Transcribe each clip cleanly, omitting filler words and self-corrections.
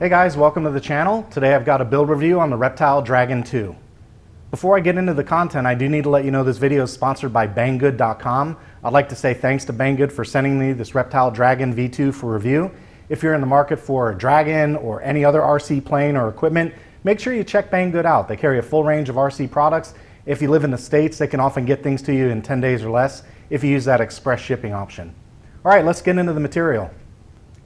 Hey guys, welcome to the channel. Today I've got a build review on the Reptile Dragon 2. Before I get into the content, I do need to let you know this video is sponsored by Banggood.com. I'd like to say thanks to Banggood for sending me this Reptile Dragon V2 for review. If you're in the market for a Dragon or any other RC plane or equipment, make sure you check Banggood out. They carry a full range of RC products. If you live in the States, they can often get things to you in 10 days or less if you use that express shipping option. All right, let's get into the material.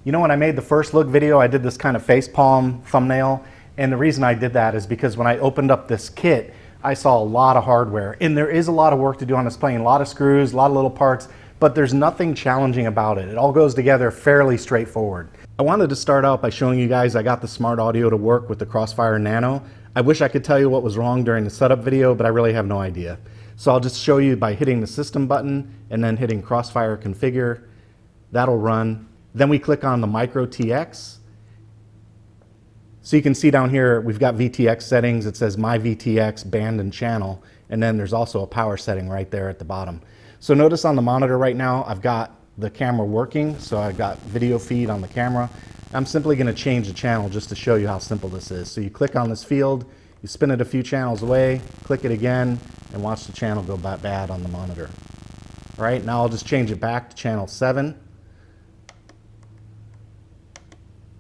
You know, when I made the first look video, I did this kind of facepalm thumbnail, and the reason I did that is because when I opened up this kit, I saw a lot of hardware, and there is a lot of work to do on this plane, a lot of screws, a lot of little parts, but there's nothing challenging about it. It all goes together fairly straightforward. I wanted to start out by showing you guys I got the smart audio to work with the Crossfire Nano. I wish I could tell you what was wrong during the setup video, but I really have no idea. So I'll just show you by hitting the system button and then hitting Crossfire Configure. That'll run. Then we click on the Micro TX. So you can see down here, we've got VTX settings. It says My VTX, Band and Channel. And then there's also a power setting right there at the bottom. So notice on the monitor right now, I've got the camera working. So I've got video feed on the camera. I'm simply going to change the channel just to show you how simple this is. So you click on this field, you spin it a few channels away, click it again, and watch the channel go bad on the monitor. All right, now I'll just change it back to channel 7.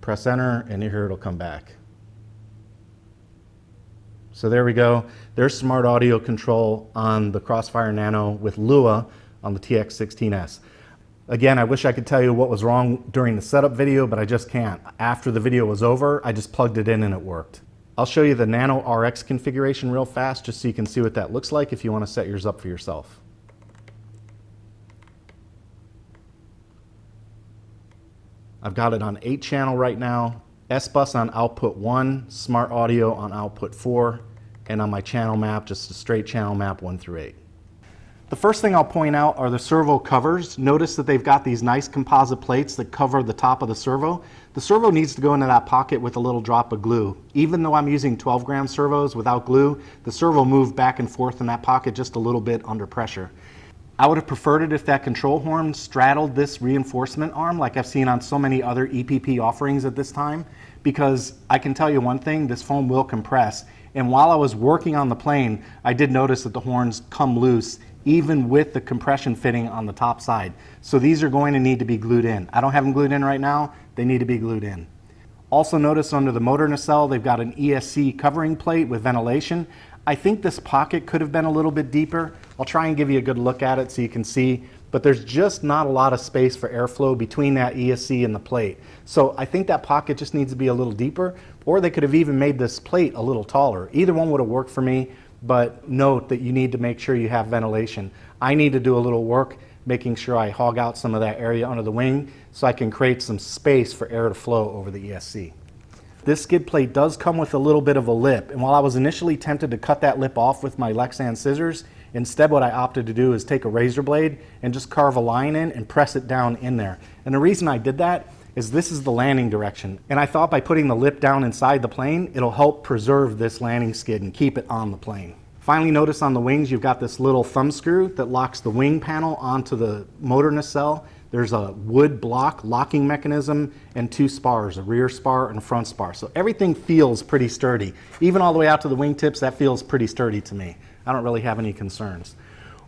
Press enter, and here it'll come back. So there we go. There's smart audio control on the Crossfire Nano with Lua on the TX16S. Again, I wish I could tell you what was wrong during the setup video, but I just can't. After the video was over, I just plugged it in and it worked. I'll show you the Nano RX configuration real fast just so you can see what that looks like if you want to set yours up for yourself. I've got it on 8 channel right now, S-Bus on output 1, smart audio on output 4, and on my channel map, just a straight channel map 1 through 8. The first thing I'll point out are the servo covers. Notice that they've got these nice composite plates that cover the top of the servo. The servo needs to go into that pocket with a little drop of glue. Even though I'm using 12-gram servos without glue, the servo moved back and forth in that pocket just a little bit under pressure. I would have preferred it if that control horn straddled this reinforcement arm like I've seen on so many other EPP offerings at this time, because I can tell you one thing, this foam will compress. And while I was working on the plane, I did notice that the horns come loose even with the compression fitting on the top side. So these are going to need to be glued in. I don't have them glued in right now, they need to be glued in. Also notice under the motor nacelle, they've got an ESC covering plate with ventilation. I think this pocket could have been a little bit deeper. I'll try and give you a good look at it so you can see, but there's just not a lot of space for airflow between that ESC and the plate. So I think that pocket just needs to be a little deeper, or they could have even made this plate a little taller. Either one would have worked for me, but note that you need to make sure you have ventilation. I need to do a little work making sure I hog out some of that area under the wing so I can create some space for air to flow over the ESC. This skid plate does come with a little bit of a lip, and while I was initially tempted to cut that lip off with my Lexan scissors, instead what I opted to do is take a razor blade and just carve a line in and press it down in there. And the reason I did that is this is the landing direction, and I thought by putting the lip down inside the plane, it'll help preserve this landing skid and keep it on the plane. Finally, notice on the wings you've got this little thumb screw that locks the wing panel onto the motor nacelle. There's a wood block locking mechanism and 2 spars, a rear spar and a front spar. So everything feels pretty sturdy. Even all the way out to the wingtips, that feels pretty sturdy to me. I don't really have any concerns.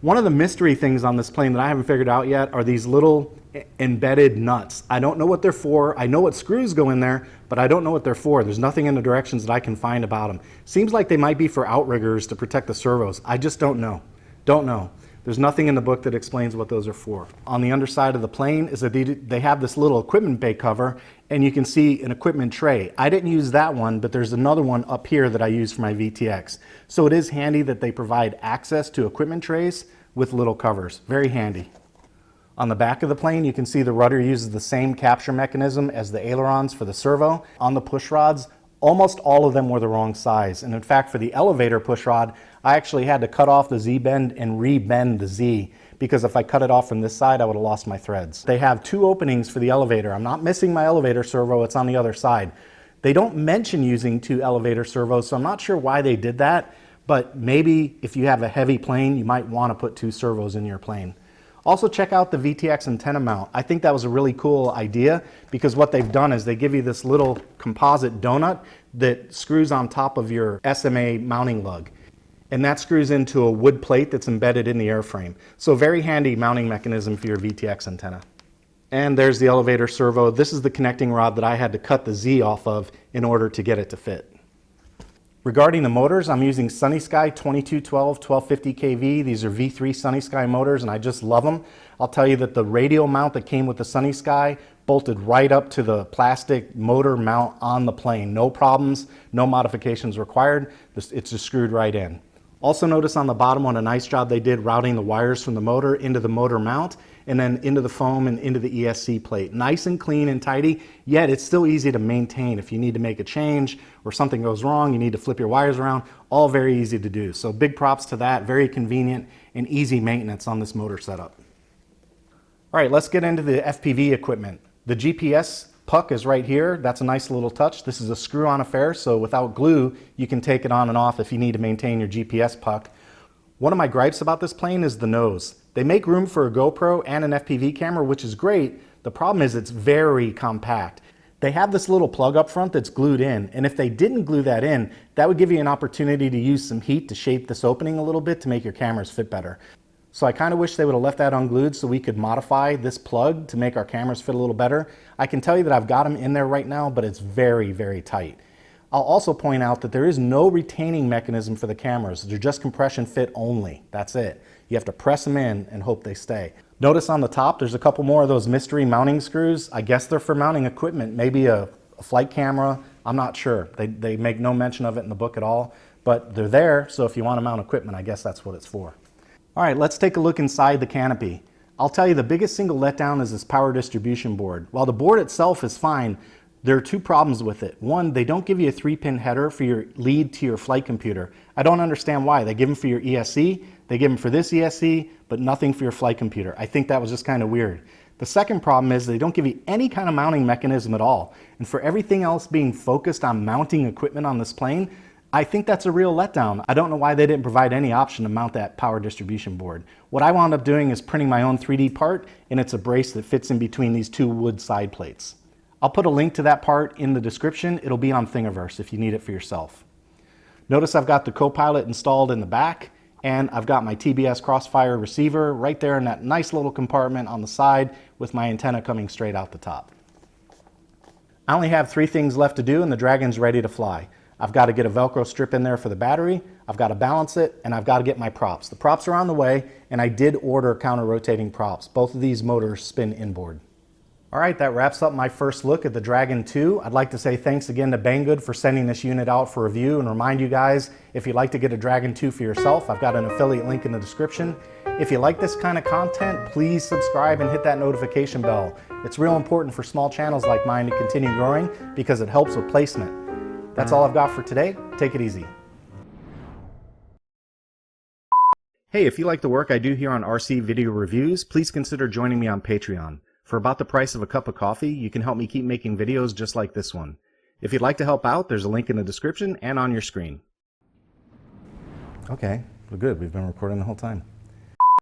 One of the mystery things on this plane that I haven't figured out yet are these little embedded nuts. I don't know what they're for. I know what screws go in there, but I don't know what they're for. There's nothing in the directions that I can find about them. Seems like they might be for outriggers to protect the servos. I just don't know. Don't know. There's nothing in the book that explains what those are for. On the underside of the plane is that they have this little equipment bay cover, and you can see an equipment tray. I didn't use that one, but there's another one up here that I use for my VTX. So it is handy that they provide access to equipment trays with little covers. Very handy. On the back of the plane, you can see the rudder uses the same capture mechanism as the ailerons for the servo. On the push rods, almost all of them were the wrong size. And in fact, for the elevator push rod, I actually had to cut off the Z-bend and re-bend the Z, because if I cut it off from this side, I would have lost my threads. They have 2 openings for the elevator. I'm not missing my elevator servo, it's on the other side. They don't mention using 2 elevator servos, so I'm not sure why they did that, but maybe if you have a heavy plane, you might want to put 2 servos in your plane. Also check out the VTX antenna mount. I think that was a really cool idea because what they've done is they give you this little composite donut that screws on top of your SMA mounting lug. And that screws into a wood plate that's embedded in the airframe. So very handy mounting mechanism for your VTX antenna. And there's the elevator servo. This is the connecting rod that I had to cut the Z off of in order to get it to fit. Regarding the motors, I'm using Sunny Sky 2212 1250 kV. These are V3 Sunny Sky motors and I just love them. I'll tell you that the radial mount that came with the Sunny Sky bolted right up to the plastic motor mount on the plane. No problems, no modifications required. It's just screwed right in. Also notice on the bottom what a nice job they did routing the wires from the motor into the motor mount and then into the foam and into the ESC plate. Nice and clean and tidy, yet it's still easy to maintain. If you need to make a change or something goes wrong, you need to flip your wires around, all very easy to do. So big props to that, very convenient and easy maintenance on this motor setup. All right, let's get into the FPV equipment. The GPS puck is right here. That's a nice little touch. This is a screw-on affair, so without glue, you can take it on and off if you need to maintain your GPS puck. One of my gripes about this plane is the nose. They make room for a GoPro and an FPV camera, which is great. The problem is it's very compact. They have this little plug up front that's glued in, and if they didn't glue that in, that would give you an opportunity to use some heat to shape this opening a little bit to make your cameras fit better. So I kind of wish they would have left that unglued so we could modify this plug to make our cameras fit a little better. I can tell you that I've got them in there right now, but it's very, very tight. I'll also point out that there is no retaining mechanism for the cameras. They're just compression fit only. That's it. You have to press them in and hope they stay. Notice on the top, there's a couple more of those mystery mounting screws. I guess they're for mounting equipment, maybe a flight camera. I'm not sure. They make no mention of it in the book at all, but they're there. So if you want to mount equipment, I guess that's what it's for. All right, let's take a look inside the canopy. I'll tell you the biggest single letdown is this power distribution board. While the board itself is fine, there are two problems with it. One, they don't give you a 3-pin header for your lead to your flight computer. I don't understand why. They give them for your ESC, they give them for this ESC, but nothing for your flight computer. I think that was just kind of weird. The second problem is they don't give you any kind of mounting mechanism at all. And for everything else being focused on mounting equipment on this plane, I think that's a real letdown. I don't know why they didn't provide any option to mount that power distribution board. What I wound up doing is printing my own 3D part, and it's a brace that fits in between these two wood side plates. I'll put a link to that part in the description. It'll be on Thingiverse if you need it for yourself. Notice I've got the Copilot installed in the back, and I've got my TBS Crossfire receiver right there in that nice little compartment on the side with my antenna coming straight out the top. I only have 3 things left to do and the Dragon's ready to fly. I've got to get a Velcro strip in there for the battery, I've got to balance it, and I've got to get my props. The props are on the way, and I did order counter-rotating props. Both of these motors spin inboard. All right, that wraps up my first look at the Dragon 2. I'd like to say thanks again to Banggood for sending this unit out for review and remind you guys, if you'd like to get a Dragon 2 for yourself, I've got an affiliate link in the description. If you like this kind of content, please subscribe and hit that notification bell. It's real important for small channels like mine to continue growing because it helps with placement. That's all I've got for today. Take it easy. Hey, if you like the work I do here on RC Video Reviews, please consider joining me on Patreon. For about the price of a cup of coffee, you can help me keep making videos just like this one. If you'd like to help out, there's a link in the description and on your screen. Okay, we're good. We've been recording the whole time.